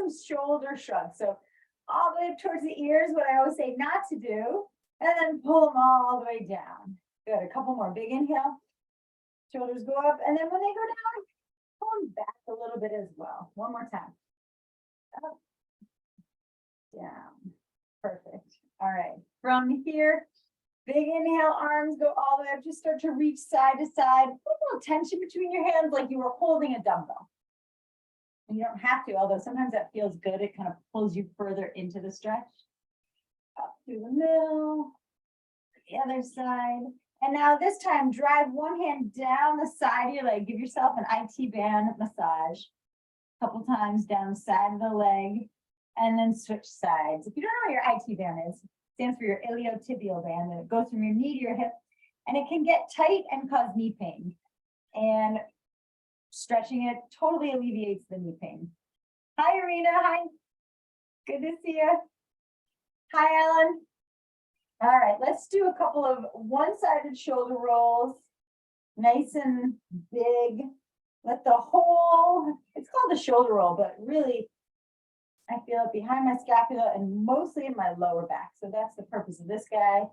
some shoulder shrugs. So all the way up towards the ears, what I always say not to do, and then pull them all the way down. Good, a couple more, big inhale. Shoulders go up, and then when they go down, pull them back a little bit as well. One more time. Up, down, perfect. All right, from here, big inhale, arms go all the way up, just start to reach side to side. Put a little tension between your hands like you were holding a dumbbell. And you don't have to, although sometimes that feels good. It kind of pulls you further into the stretch. Up through the middle, the other side. And now this time, drive one hand down the side of your leg. Give yourself an IT band massage. A couple times down the side of the leg. And then switch sides. If you don't know what your IT band is, it stands for your iliotibial band. And it goes from your knee to your hip. And it can get tight and cause knee pain. And stretching it totally alleviates the knee pain. Hi, Irina. Hi. Good to see you. Hi, Ellen. All right, let's do a couple of one-sided shoulder rolls. Nice and big. Let the whole, it's called a shoulder roll, but really, I feel it behind my scapula and mostly in my lower back. So that's the purpose of this guy.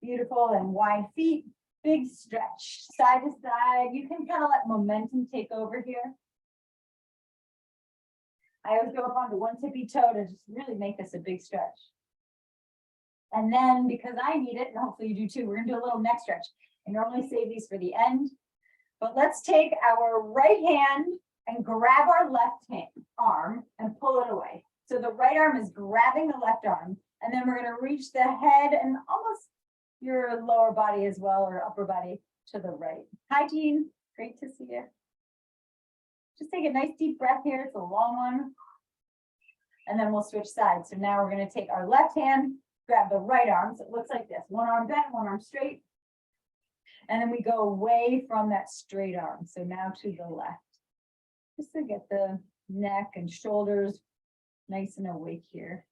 Beautiful and wide feet. Big stretch, side to side. You can kind of let momentum take over here. I always go up onto one tippy toe to just really make this a big stretch. And then because I need it, and hopefully you do too, we're gonna do a little neck stretch. I normally save these for the end, but let's take our right hand and grab our left hand arm and pull it away. So the right arm is grabbing the left arm, and then we're gonna reach the head and almost your lower body as well, or upper body to the right. Hi, Jean, great to see you. Just take a nice deep breath here, it's a long one. And then we'll switch sides. So now we're gonna take our left hand, grab the right arm, so it looks like this. One arm bent, one arm straight. And then we go away from that straight arm. So now to the left. Just to get the neck and shoulders nice and awake here.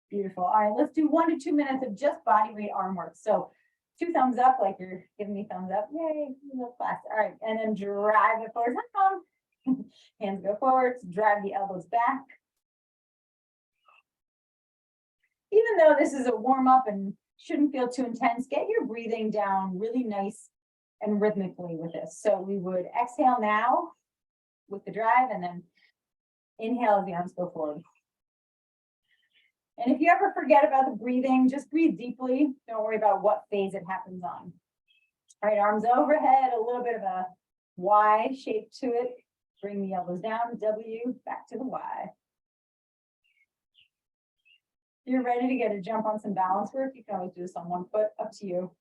Beautiful. All right, let's do 1 to 2 minutes of just body weight arm work. So 2 thumbs up, like you're giving me thumbs up. Yay, a little class. All right, and then drive it forward. Hands go forward, drive the elbows back. Even though this is a warm up and shouldn't feel too intense, get your breathing down really nice and rhythmically with this. So we would exhale now with the drive and then inhale as the arms go forward. And if you ever forget about the breathing, just breathe deeply. Don't worry about what phase it happens on. All right, arms overhead, a little bit of a Y shape to it. Bring the elbows down, W, back to the Y. If you're ready to get a jump on some balance work, you can always do this on one foot, up to you.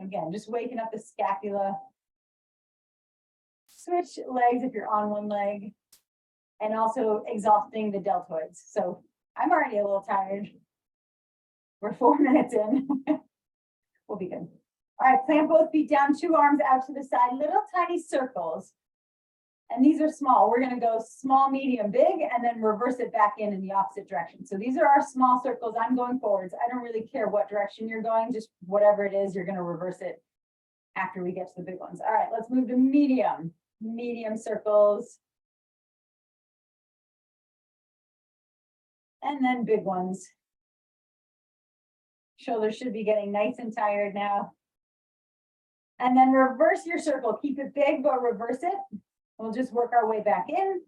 Again, just waking up the scapula. Switch legs if you're on one leg. And also exhausting the deltoids. So I'm already a little tired. We're 4 minutes in. We'll be good. All right, plant both feet down, 2 arms out to the side, little tiny circles. And these are small. We're gonna go small, medium, big, and then reverse it back in the opposite direction. So these are our small circles. I'm going forwards. I don't really care what direction you're going, just whatever it is, you're gonna reverse it after we get to the big ones. All right, let's move to medium. Medium circles. And then big ones. Shoulders should be getting nice and tired now. And then reverse your circle. Keep it big, but reverse it. We'll just work our way back in.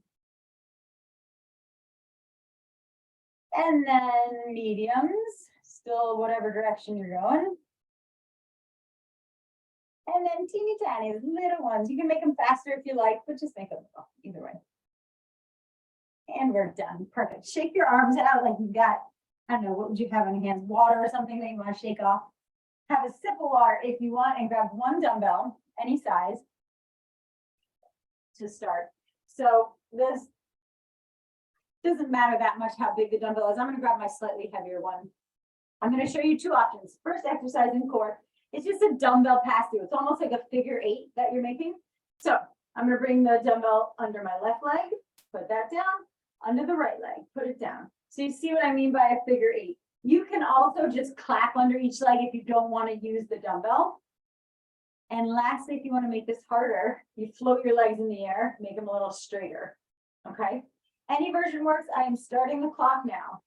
And then mediums, still whatever direction you're going. And then teeny tiny, little ones. You can make them faster if you like, but just make them either way. And we're done. Perfect. Shake your arms out like you've got, I don't know, what would you have in your hands? Water or something that you want to shake off. Have a sip of water if you want, and grab one dumbbell, any size, to start. So this doesn't matter that much how big the dumbbell is. I'm going to grab my slightly heavier one. I'm going to show you 2 options. First exercise in core. It's just a dumbbell pass through. It's almost like a figure 8 that you're making. So I'm going to bring the dumbbell under my left leg, put that down, under the right leg, put it down. So you see what I mean by a figure 8. You can also just clap under each leg if you don't want to use the dumbbell. And lastly, if you want to make this harder, you float your legs in the air, make them a little straighter. Okay? Any version works. I am starting the clock now.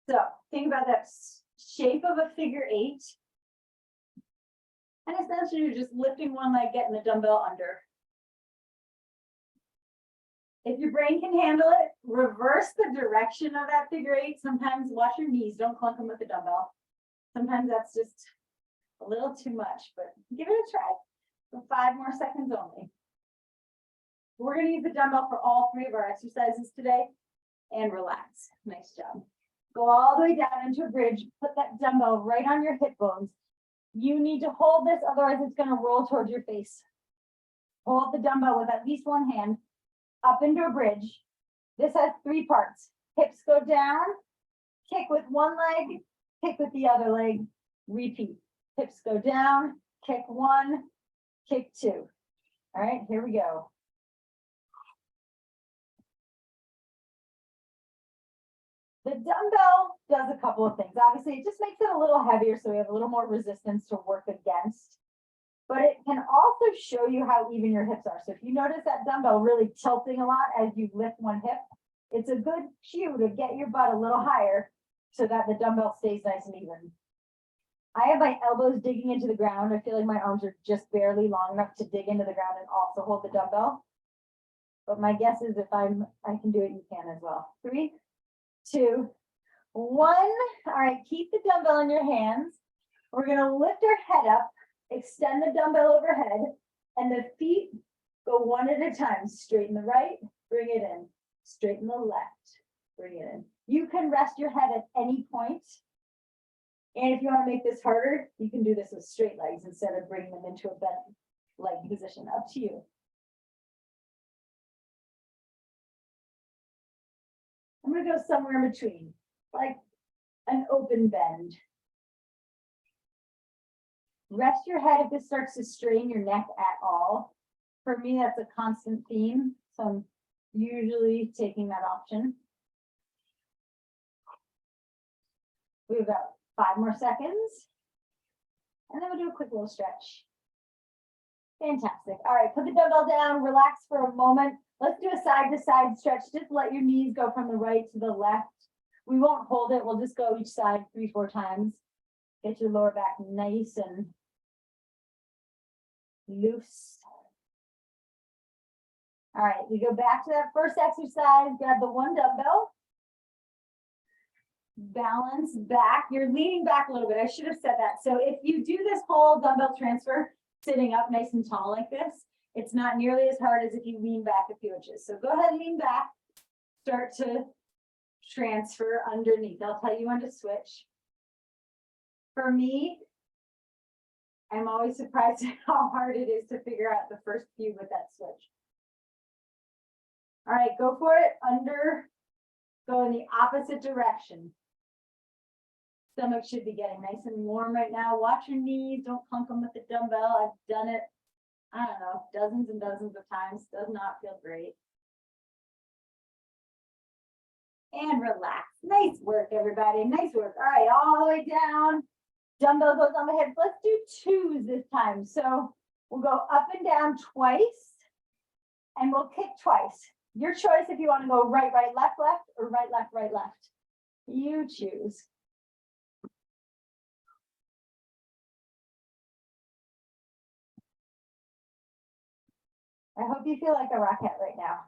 So think about that shape of a figure 8. And essentially you're just lifting one leg, getting the dumbbell under. If your brain can handle it, reverse the direction of that figure 8. Sometimes watch your knees, don't clunk them with the dumbbell. Sometimes that's just a little too much, but give it a try. For 5 more seconds only. We're going to use the dumbbell for all 3 of our exercises today and relax. Nice job. Go all the way down into a bridge. Put that dumbbell right on your hip bones. You need to hold this, otherwise it's going to roll towards your face. Hold the dumbbell with at least one hand up into a bridge. This has 3 parts. Hips go down, kick with one leg, kick with the other leg, repeat. Hips go down, kick 1, kick 2. All right, here we go. The dumbbell does a couple of things. Obviously, it just makes it a little heavier, so we have a little more resistance to work against. But it can also show you how even your hips are. So if you notice that dumbbell really tilting a lot as you lift one hip, it's a good cue to get your butt a little higher so that the dumbbell stays nice and even. I have my elbows digging into the ground. I feel like my arms are just barely long enough to dig into the ground and also hold the dumbbell. But my guess is if I can do it, you can as well. 3, 2, 1. All right, keep the dumbbell in your hands. We're gonna lift our head up, extend the dumbbell overhead, and the feet go one at a time. Straighten the right, bring it in. Straighten the left, bring it in. You can rest your head at any point. And if you want to make this harder, you can do this with straight legs instead of bringing them into a bent leg position. Up to you. I'm going to go somewhere in between, like an open bend. Rest your head if this starts to strain your neck at all. For me, that's a constant theme, so I'm usually taking that option. We've got 5 more seconds, and then we'll do a quick little stretch. Fantastic. All right, put the dumbbell down, relax for a moment. Let's do a side-to-side stretch. Just let your knees go from the right to the left. We won't hold it. We'll just go each side 3-4 times. Get your lower back nice and loose. All right, we go back to that first exercise. Grab the one dumbbell. Balance back. You're leaning back a little bit. I should have said that. So if you do this whole dumbbell transfer sitting up nice and tall like this, it's not nearly as hard as if you lean back a few inches. So go ahead and lean back. Start to transfer underneath. I'll tell you when to switch. For me, I'm always surprised at how hard it is to figure out the first few with that switch. All right, go for it. Go in the opposite direction. Stomach should be getting nice and warm right now. Watch your knees. Don't clunk them with the dumbbell. I've done it, I don't know, dozens and dozens of times. Does not feel great. And relax. Nice work, everybody. Nice work. All right, all the way down. Dumbbell goes on the hips. Let's do 2s this time. So we'll go up and down twice, and we'll kick twice. Your choice if you want to go right, right, left, left, or right, left, right, left. You choose. I hope you feel like a rocket right now.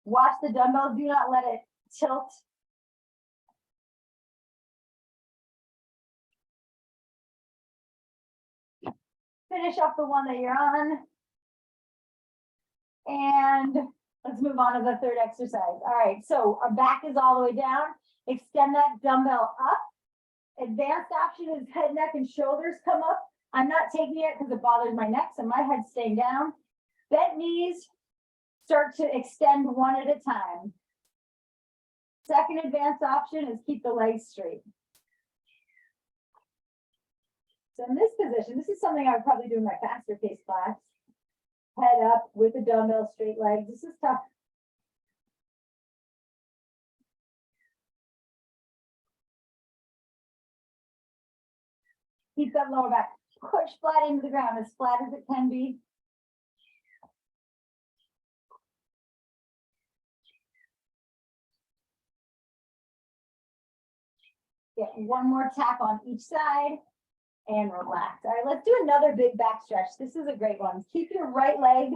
Watch the dumbbell. Do not let it tilt. Finish off the one that you're on. And let's move on to the third exercise. All right, so our back is all the way down. Extend that dumbbell up. Advanced option is head, neck, and shoulders come up. I'm not taking it because it bothers my neck, so my head's staying down. Bent knees, start to extend one at a time. Second advanced option is keep the legs straight. So in this position, this is something I would probably do in my faster pace class. Head up with the dumbbell, straight legs. This is tough. Keep that lower back. Push flat into the ground, as flat as it can be. Get one more tap on each side and relax. All right, let's do another big back stretch. This is a great one. Keep your right leg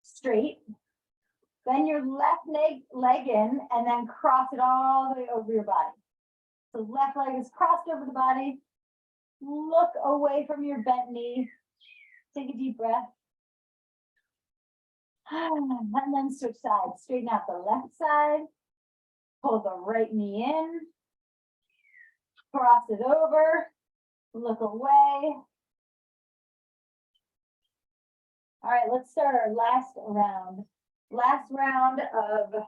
straight. Then your left leg in, and then cross it all the way over your body. So left leg is crossed over the body. Look away from your bent knee. Take a deep breath. And then switch sides. Straighten out the left side. Pull the right knee in. Cross it over. Look away. All right, let's start our last round. Last round of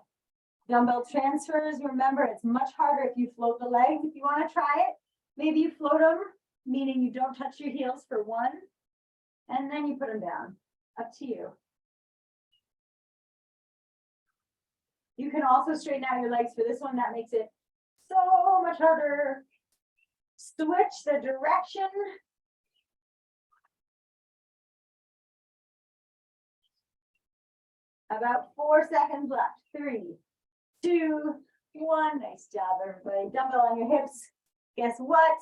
dumbbell transfers. Remember, it's much harder if you float the legs. If you want to try it, maybe you float them, meaning you don't touch your heels for one, and then you put them down. Up to you. You can also straighten out your legs for this one. That makes it so much harder. Switch the direction. About 4 seconds left. 3, 2, 1. Nice job, everybody. Dumbbell on your hips. Guess what?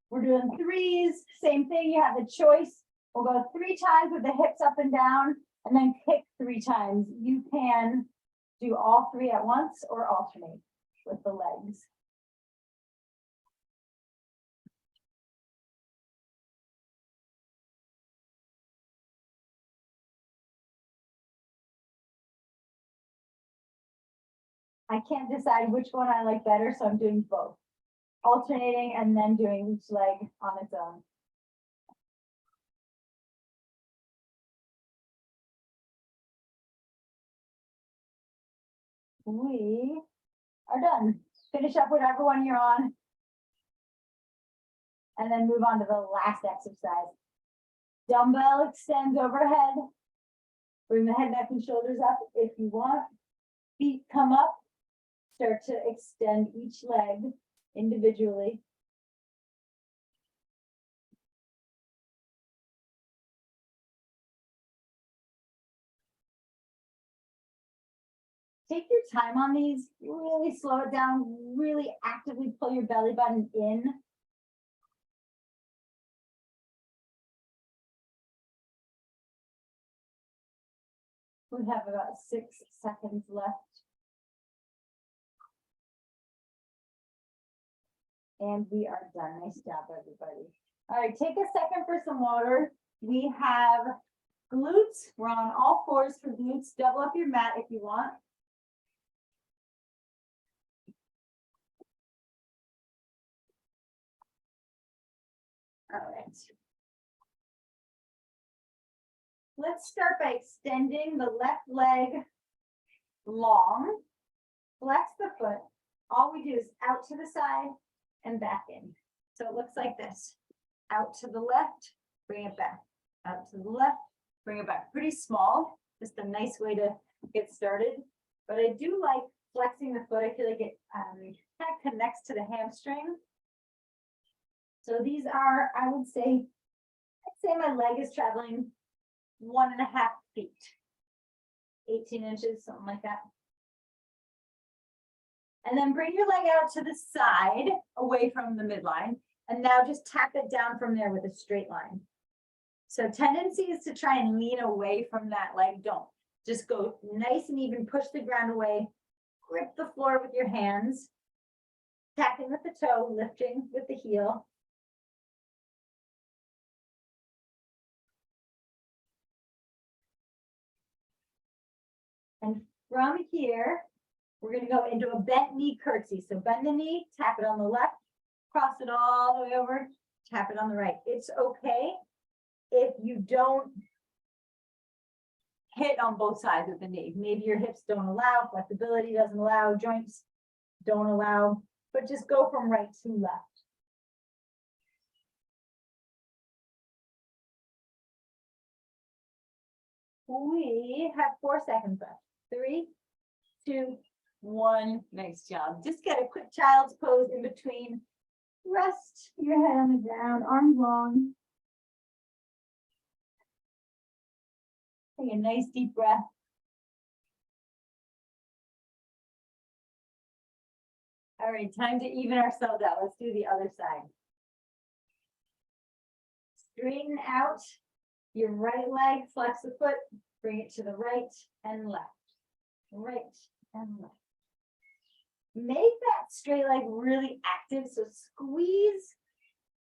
We're doing threes. Same thing. You have the choice. We'll go 3 times with the hips up and down, and then kick 3 times. You can do all 3 at once or alternate with the legs. I can't decide which one I like better, so I'm doing both. Alternating and then doing each leg on its own. We are done. Finish up whatever one you're on. And then move on to the last exercise. Dumbbell extends overhead. Bring the head, neck, and shoulders up if you want. Feet come up. Start to extend each leg individually. Take your time on these, really slow it down, really actively pull your belly button in. We have about 6 seconds left. And we are done. Nice job, everybody. All right, take a second for some water. We have glutes. We're on all fours for glutes. Double up your mat if you want. All right. Let's start by extending the left leg long. Flex the foot. All we do is out to the side and back in. So it looks like this. Out to the left, bring it back. Out to the left, bring it back. Pretty small, just a nice way to get started. But I do like flexing the foot. I feel like it kind of connects to the hamstring. So these are, I would say, I'd say my leg is traveling 1.5 feet, 18 inches, something like that. And then bring your leg out to the side, away from the midline, and now just tap it down from there with a straight line. So tendency is to try and lean away from that leg. Don't. Just go nice and even, push the ground away, grip the floor with your hands, tapping with the toe, lifting with the heel. And from here, we're going to go into a bent knee curtsy. So bend the knee, tap it on the left, cross it all the way over, tap it on the right. It's okay if you don't hit on both sides of the knee. Maybe your hips don't allow, flexibility doesn't allow, joints don't allow, but just go from right to left. We have 4 seconds left. 3, 2, 1. Nice job. Just get a quick child's pose in between. Rest your head on the ground, arms long. Take a nice deep breath. All right, time to even ourselves out. Let's do the other side. Straighten out your right leg, flex the foot, bring it to the right and left. Right and left. Make that straight leg really active, so squeeze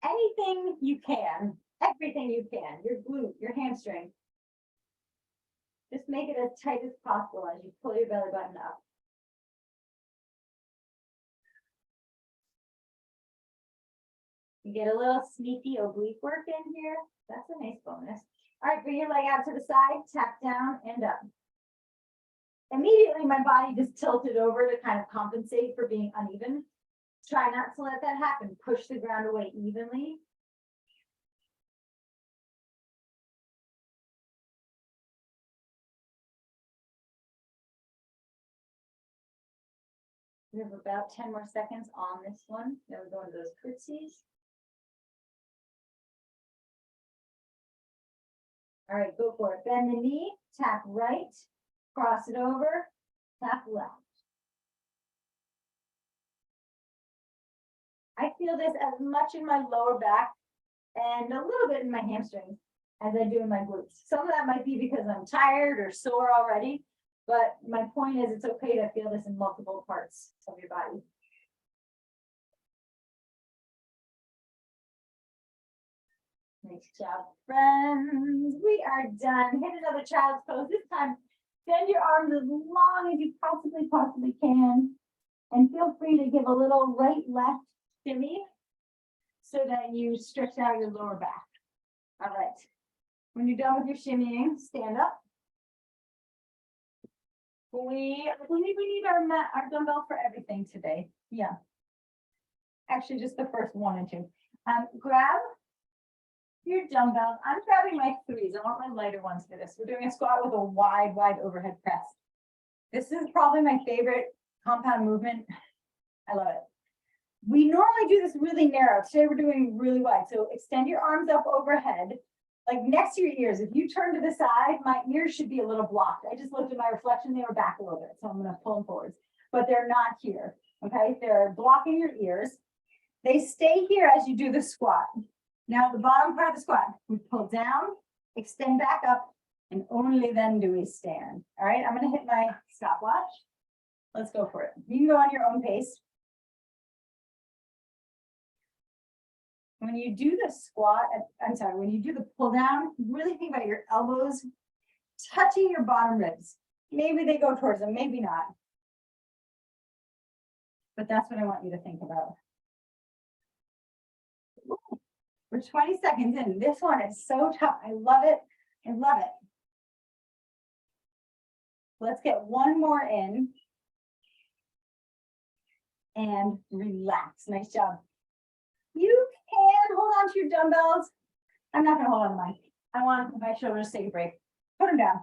anything you can, everything you can, your glute, your hamstring. Just make it as tight as possible as you pull your belly button up. You get a little sneaky oblique work in here. That's a nice bonus. All right, bring your leg out to the side, tap down and up. Immediately, my body just tilted over to kind of compensate for being uneven. Try not to let that happen. Push the ground away evenly. We have about 10 more seconds on this one. Then we go into those curtsies. All right, go for it. Bend the knee, tap right, cross it over, tap left. I feel this as much in my lower back and a little bit in my hamstrings as I do in my glutes. Some of that might be because I'm tired or sore already, but my point is it's okay to feel this in multiple parts of your body. Nice job, friends. We are done. Hit another child's pose. This time, bend your arms as long as you possibly can. And feel free to give a little right-left shimmy so that you stretch out your lower back. All right. When you're done with your shimmying, stand up. I believe we need our dumbbell for everything today. Yeah. Actually, just the first one and two. Grab your dumbbells. I'm grabbing my threes. I want my lighter ones for this. We're doing a squat with a wide overhead press. This is probably my favorite compound movement. I love it. We normally do this really narrow. Today we're doing really wide. So extend your arms up overhead, like next to your ears. If you turn to the side, my ears should be a little blocked. I just looked at my reflection. They were back a little bit. So I'm going to pull them forwards, but they're not here. Okay. They're blocking your ears. They stay here as you do the squat. Now the bottom part of the squat, we pull down, extend back up, and only then do we stand. All right. I'm going to hit my stopwatch. Let's go for it. You can go on your own pace. When you do the squat, when you do the pull down, really think about your elbows touching your bottom ribs. Maybe they go towards them, maybe not. But that's what I want you to think about. We're 20 seconds in. This one is so tough. I love it. I love it. Let's get one more in. And relax. Nice job. You can hold on to your dumbbells. I'm not going to hold on to mine. I want my shoulders to take a break. Put them down.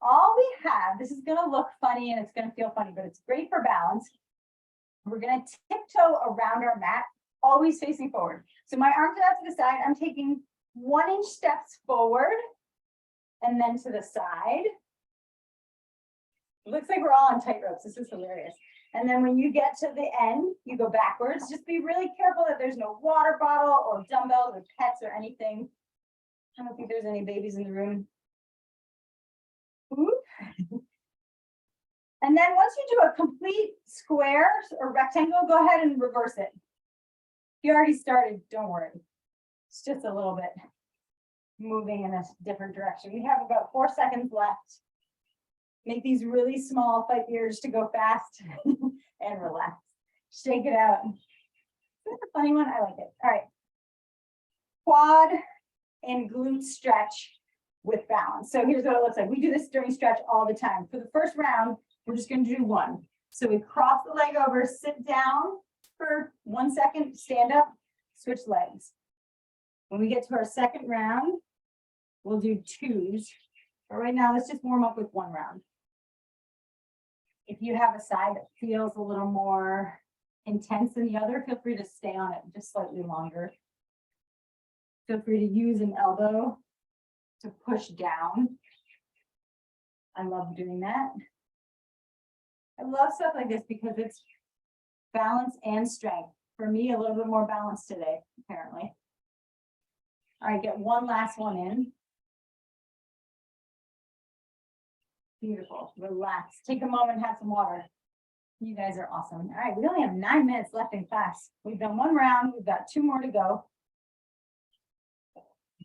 All we have, this is going to look funny and it's going to feel funny, but it's great for balance. We're going to tiptoe around our mat, always facing forward. So my arms are out to the side. I'm taking 1-inch steps forward and then to the side. It looks like we're all on tight ropes. This is hilarious. And then when you get to the end, you go backwards. Just be really careful that there's no water bottle or dumbbells or pets or anything. I don't think there's any babies in the room. And then once you do a complete square or rectangle, go ahead and reverse it. If you already started, don't worry. It's just a little bit moving in a different direction. We have about 4 seconds left. Make these really small, fight the urge to go fast and relax. Shake it out. Is a funny one? I like it. All right. Quad and glute stretch with balance. So here's what it looks like. We do this during stretch all the time. For the first round, we're just going to do one. So we cross the leg over, sit down for 1 second, stand up, switch legs. When we get to our second round, we'll do twos. But right now, let's just warm up with one round. If you have a side that feels a little more intense than the other, feel free to stay on it just slightly longer. Feel free to use an elbow to push down. I love doing that. I love stuff like this because it's balance and strength. For me, a little bit more balance today, apparently. All right, get one last one in. Beautiful. Relax. Take a moment, have some water. You guys are awesome. All right, we only have 9 minutes left in class. We've done one round. We've got 2 more to go.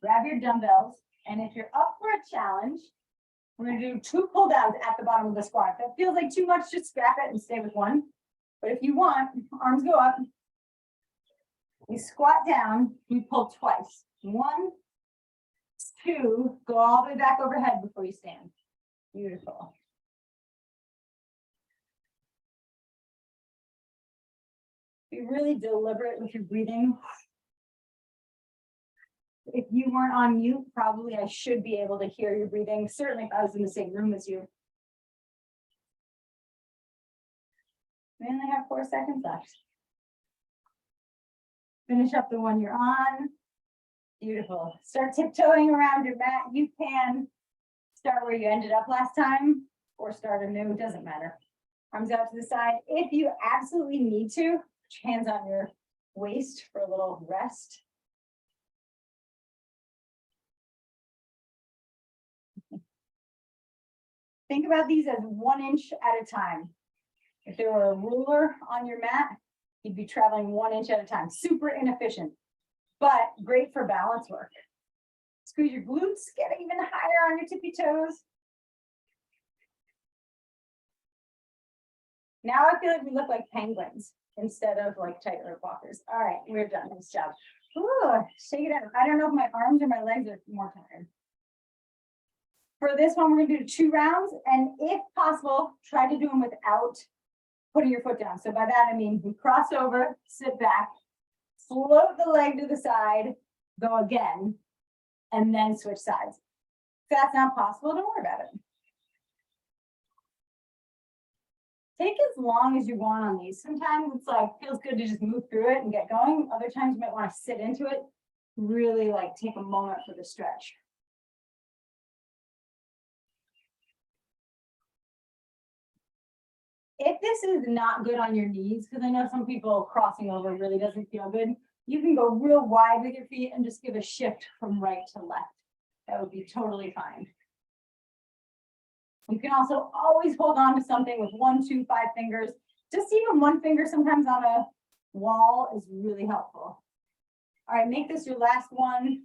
Grab your dumbbells. And if you're up for a challenge, we're going to do 2 pull downs at the bottom of the squat. If that feels like too much, just scrap it and stay with 1. But if you want, arms go up. We squat down. We pull twice. 1, 2. Go all the way back overhead before you stand. Beautiful. Be really deliberate with your breathing. If you weren't on mute, probably I should be able to hear your breathing. Certainly if I was in the same room as you. We only have 4 seconds left. Finish up the one you're on. Beautiful. Start tiptoeing around your mat. You can start where you ended up last time or start anew, it doesn't matter. Arms out to the side. If you absolutely need to, put your hands on your waist for a little rest. Think about these as 1 inch at a time. If there were a ruler on your mat, you'd be traveling 1 inch at a time. Super inefficient, but great for balance work. Squeeze your glutes, get even higher on your tippy toes. Now I feel like we look like penguins instead of like tightrope walkers. All right, we're done. Nice job. Ooh, shake it out. I don't know if my arms or my legs are more tired. For this one, we're gonna do 2 rounds, and if possible, try to do them without putting your foot down. So by that, I mean, we cross over, sit back, float the leg to the side, go again, and then switch sides. If that's not possible, don't worry about it. Take as long as you want on these. Sometimes it's like, feels good to just move through it and get going. Other times you might want to sit into it, really like take a moment for the stretch. If this is not good on your knees, because I know some people crossing over really doesn't feel good, you can go real wide with your feet and just give a shift from right to left. That would be totally fine. You can also always hold on to something with 1, 2, 5 fingers. Just even 1 finger sometimes on a wall is really helpful. All right, make this your last one.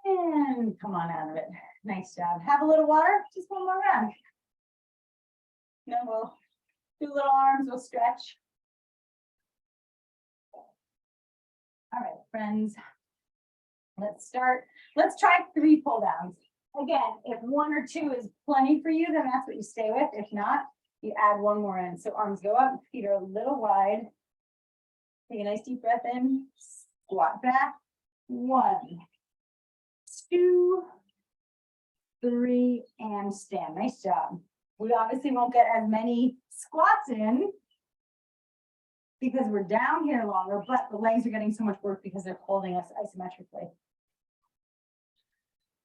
And come on out of it. Nice job. Have a little water, just 1 more round. Then we'll do little arms, we'll stretch. All right, friends, let's start. Let's try 3 pull downs. Again, if 1 or 2 is plenty for you, then that's what you stay with. If not, you add 1 more in. So arms go up, feet are a little wide. Take a nice deep breath in, squat back. 1, 2, 3, and stand. Nice job. We obviously won't get as many squats in because we're down here longer, but the legs are getting so much work because they're holding us isometrically.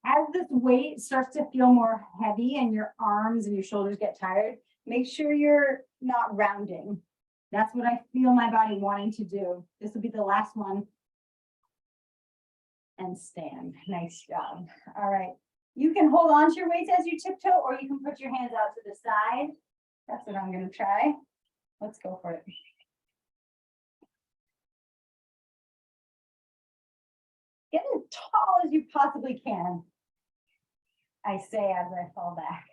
As this weight starts to feel more heavy and your arms and your shoulders get tired, make sure you're not rounding. That's what I feel my body wanting to do. This will be the last one. And stand. Nice job. All right. You can hold on to your weights as you tiptoe, or you can put your hands out to the side. That's what I'm going to try. Let's go for it. Get as tall as you possibly can. I say as I fall back.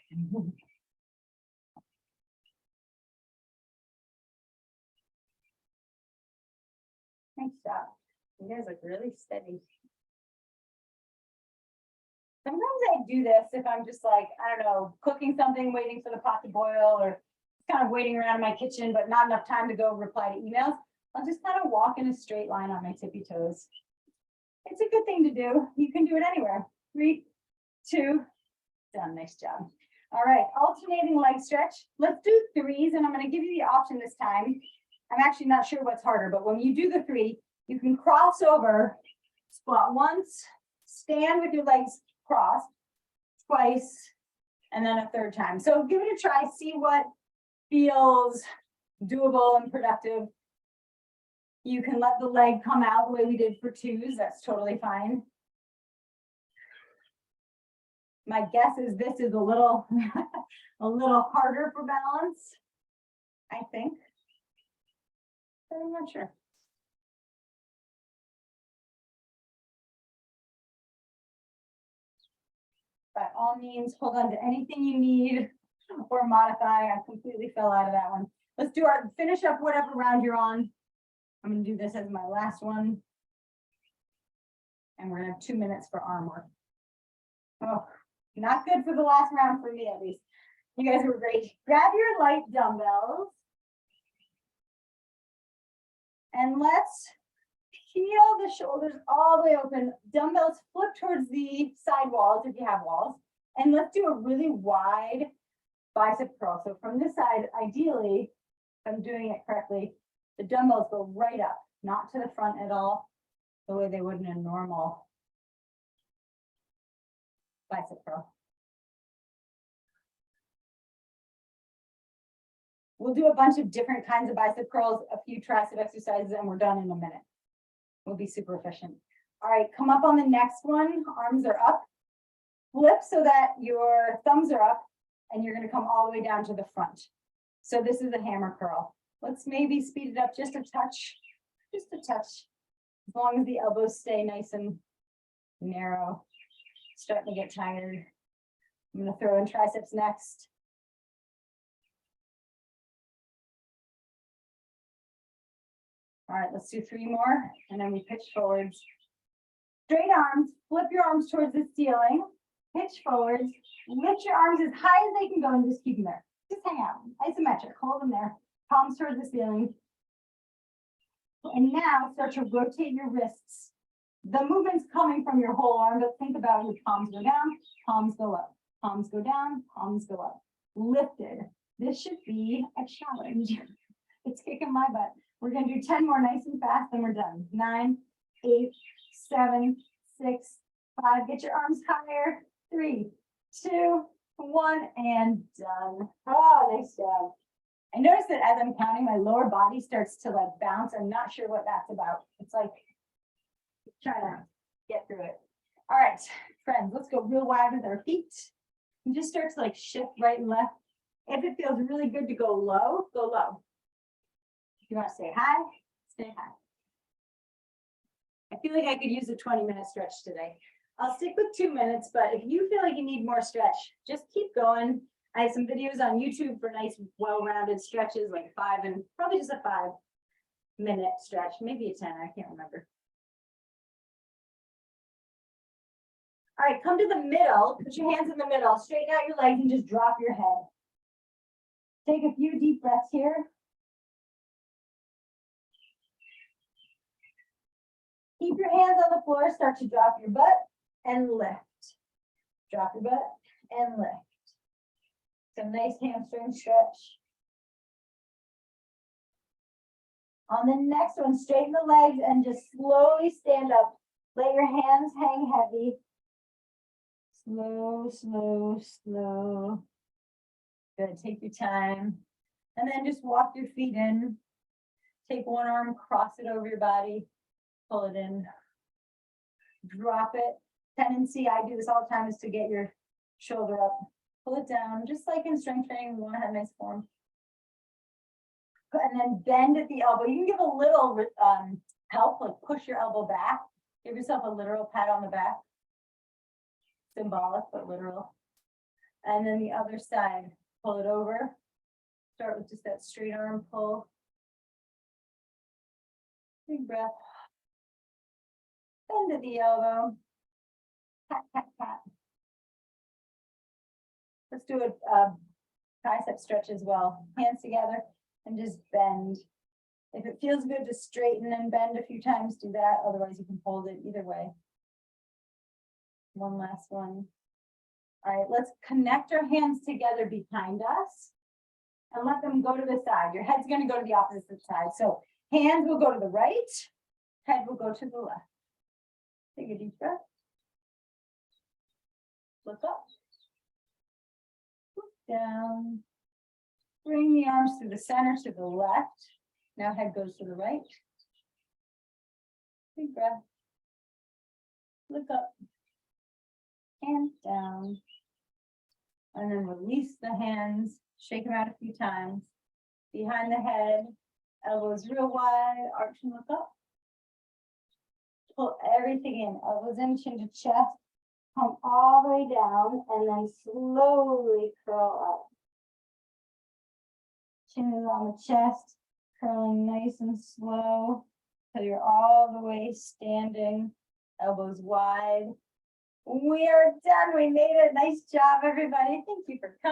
Nice job. You guys look really steady. Sometimes I do this if I'm just like, I don't know, cooking something, waiting for the pot to boil, or kind of waiting around in my kitchen, but not enough time to go reply to emails. I'll just kind of walk in a straight line on my tippy toes. It's a good thing to do. You can do it anywhere. 3, 2, done. Nice job. All right, alternating leg stretch. Let's do 3s, and I'm going to give you the option this time. I'm actually not sure what's harder, but when you do the 3, you can cross over, squat once, stand with your legs crossed, twice, and then a 3rd time. So give it a try, see what feels doable and productive. You can let the leg come out the way we did for 2s. That's totally fine. My guess is this is a little, a little harder for balance, I think. But I'm not sure. By all means, hold on to anything you need or modify. I completely fell out of that one. Let's do our, finish up whatever round you're on. I'm gonna do this as my last one. And we're gonna have 2 minutes for arm work. Oh, not good for the last round for me, at least. You guys were great. Grab your light dumbbells. And let's peel the shoulders all the way open. Dumbbells flip towards the side walls if you have walls. And let's do a really wide bicep curl. So from this side, ideally, if I'm doing it correctly, the dumbbells go right up, not to the front at all, the way they would in a normal bicep curl. We'll do a bunch of different kinds of bicep curls, a few tricep exercises, and we're done in a minute. We'll be super efficient. All right, come up on the next one. Arms are up. Flip so that your thumbs are up, and you're gonna come all the way down to the front. So this is a hammer curl. Let's maybe speed it up just a touch, as long as the elbows stay nice and narrow. Starting to get tired. I'm gonna throw in triceps next. All right, let's do 3 more, and then we pitch forwards. Straight arms, flip your arms towards the ceiling, pitch forwards, lift your arms as high as they can go and just keep them there. Just hang out, isometric, hold them there, palms towards the ceiling. And now start to rotate your wrists. The movement's coming from your whole arm, but think about your palms go down, palms go up, palms go down, palms go up. Lifted. This should be a challenge. It's kicking my butt. We're gonna do 10 more nice and fast, and we're done. 9, 8, 7, 6, 5. Get your arms higher. 3, 2, 1, and done. Oh, nice job. I noticed that as I'm counting, my lower body starts to like bounce. I'm not sure what that's about. It's like trying to get through it. All right, friends, let's go real wide with our feet. And just start to like shift right and left. If it feels really good to go low, go low. If you want to stay high, stay high. I feel like I could use a 20-minute stretch today. I'll stick with 2 minutes, but if you feel like you need more stretch, just keep going. I have some videos on YouTube for nice, well-rounded stretches, like 5 and probably just a 5-minute stretch, maybe a 10, I can't remember. All right, come to the middle, put your hands in the middle, straighten out your legs and just drop your head. Take a few deep breaths here. Keep your hands on the floor, start to drop your butt and lift. Drop your butt and lift. Some nice hamstring stretch. On the next one, straighten the legs and just slowly stand up. Let your hands hang heavy. Slow, slow, slow. Good, take your time. And then just walk your feet in. Take one arm, cross it over your body. Pull it in, drop it. Tendency, I do this all the time, is to get your shoulder up, pull it down, just like in strength training, we want to have nice form. And then bend at the elbow. You can give a little help, like push your elbow back. Give yourself a literal pat on the back. Symbolic, but literal. And then the other side, pull it over. Start with just that straight arm pull. Big breath. Bend at the elbow. Pat, pat, pat. Let's do a tricep stretch as well. Hands together and just bend. If it feels good to straighten and bend a few times, do that. Otherwise, you can hold it either way. One last one. All right, let's connect our hands together behind us. and let them go to the side. Your head's gonna go to the opposite side. So hands will go to the right, head will go to the left. Take a deep breath. Look up. Look down. Bring the arms through the center to the left. Now head goes to the right. Big breath. Look up. Hands down. And then release the hands. Shake them out a few times. Behind the head. Elbows real wide. Arch and look up. Pull everything in. Elbows in, chin to chest. Come all the way down and then slowly curl up. Chin is on the chest, curling nice and slow till you're all the way standing, elbows wide. We are done. We made it. Nice job, everybody. Thank you for coming.